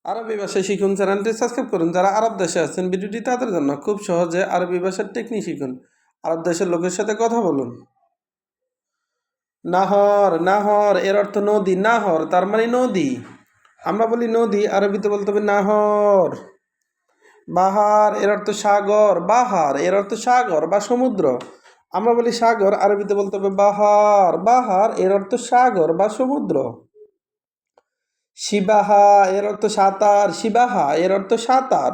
আরবি ভাষা শিখুন চ্যানেলটি সাবস্ক্রাইব করুন। যারা আরব দেশে আছেন ভিডিওটি তাদের জন্য খুব সহজে আরবি ভাষার টেকনিক শিখুন। আরব দেশের লোকের সাথে কথা বলুন। নাহর, নাহর এর অর্থ নদী। নাহর তার মানে নদী। আমরা বলি নদী, আরবিতে বলতে হবে নাহর। বাহার এর অর্থ সাগর। বাহার এর অর্থ সাগর বা সমুদ্র। আমরা বলি সাগর, আরবিতে বলতে হবে বাহার। বাহার এর অর্থ সাগর বা সমুদ্র। সিবাহা এর অর্থ সাঁতার। সিবাহা এর অর্থ সাঁতার।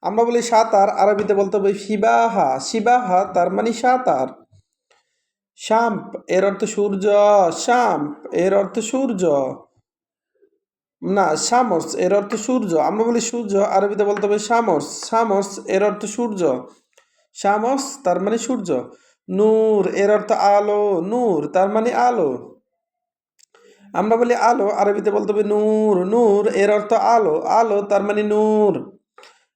আমরা বলি সাঁতার, আরবিতে বলতে হবে সিবাহা। সিবাহা তার মানে সাঁতার। শাম্প এর অর্থ সূর্য। শাম্প এর অর্থ সূর্য। না, শামস এর অর্থ সূর্য। আমরা বলি সূর্য, আরবিতে বলতে হবে শামস। শামস এর অর্থ সূর্য। শামস তার মানে সূর্য। নূর এর অর্থ আলো। নূর তার মানে আলো। আমরা বলি আলো, আরবিতে বলতে হবে নূর। নূর এর অর্থ আলো। আলো তার মানে নূর।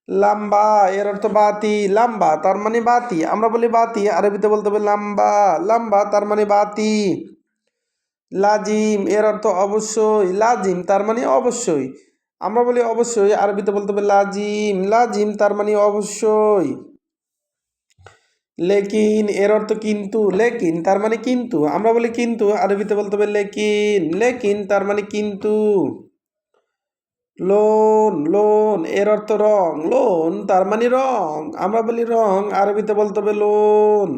লাম্বা এর অর্থ বাতি। লাম্বা তার মানে বাতি। আমরা বলি বাতি, আরবিতে বলতে হবে লাম্বা। লাম্বা তার মানে বাতি। লাজিম এর অর্থ অবশ্যই। লাজিম তার মানে অবশ্যই। আমরা বলি অবশ্যই, আরবিতে বলতে হবে লাজিম। লাজিম তার মানে অবশ্যই। লেকিন এর অর্থ কিন্তু। লেকিন তার মানে কিন্তু। আমরা বলি কিন্তু, আরবিতে বলতে হবে লেকিন। লেকিন তার মানে কিন্তু। লোন, লোন এর অর্থ রং। লোন তার মানে রং। আমরা বলি রং, আরবিতে বলতে হবে লোন।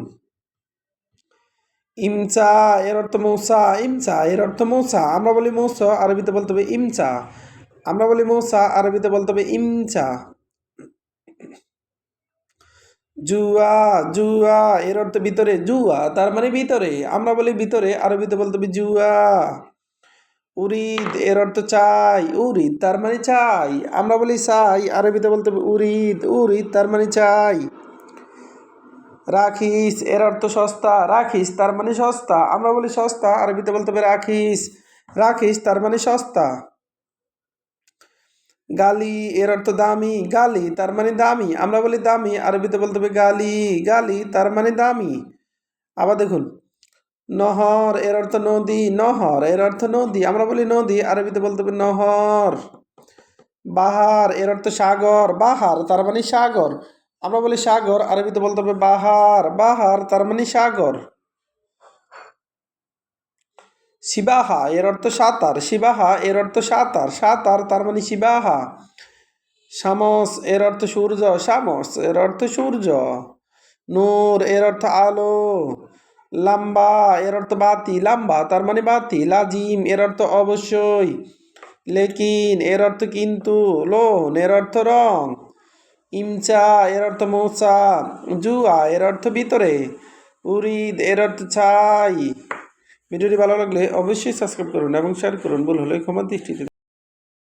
ইমচা এর অর্থ মৌসা। ইমচা এর অর্থ মৌসা। আমরা বলি মৌসা, আরবিতে বলতে হবে ইমচা। আমরা বলি মৌসা, আরবিতে বলতে হবে ইমচা। জুয়া, জুয়া এর অর্থ ভিতরে। জুয়া তার মানে ভিতরে। আমরা বলি ভিতরে, আরবিতে বলতে হবে জুয়া। উরিদ এর অর্থ চাই। উরিদ তার মানে চাই। আমরা বলি চাই, আরবিতে বলতে হবে উরিদ। উরিদ তার মানে চাই। রাখিস এর অর্থ সস্তা। রাখিস তার মানে সস্তা। আমরা বলি সস্তা, আরবিতে বলতে হবে রাখিস। রাখিস তার মানে সস্তা। গালি এর অর্থ দামি। গালি তার মানে দামি। আমরা বলি দামি, আরবিতে বলতে হবে গালি। গালি তার মানে দামি। আবার দেখুন, নহর এর অর্থ নদী। নহর এর অর্থ নদী। আমরা বলি নদী, আরবিতে বলতে হবে নহর। বাহার এর অর্থ সাগর। বাহার তার মানে সাগর। আমরা বলি সাগর, আরবিতে বলতে হবে বাহার। বাহার তার মানে সাগর। সিবাহা এর অর্থ সাঁতার। সিবাহা এর অর্থ সাঁতার। সাঁতার তার মানে সিবাহা। শামস এর অর্থ সূর্য। শামস এর অর্থ সূর্য। নূর এর অর্থ আলো। লাম্বা এর অর্থ বাতি। লাম্বা তার মানে বাতি। লাজিম এর অর্থ অবশ্যই। লেকিন এর অর্থ কিন্তু। লোন এর অর্থ রং। ইমচা এর অর্থ মৌসা। জুয়া এর অর্থ ভিতরে। উরিদ এর অর্থ চাই। ভিডিওটি ভালো লাগলে অবশ্যই সাবস্ক্রাইব করুন এবং শেয়ার করুন। ভুল হলে ক্ষমা দৃষ্টিতে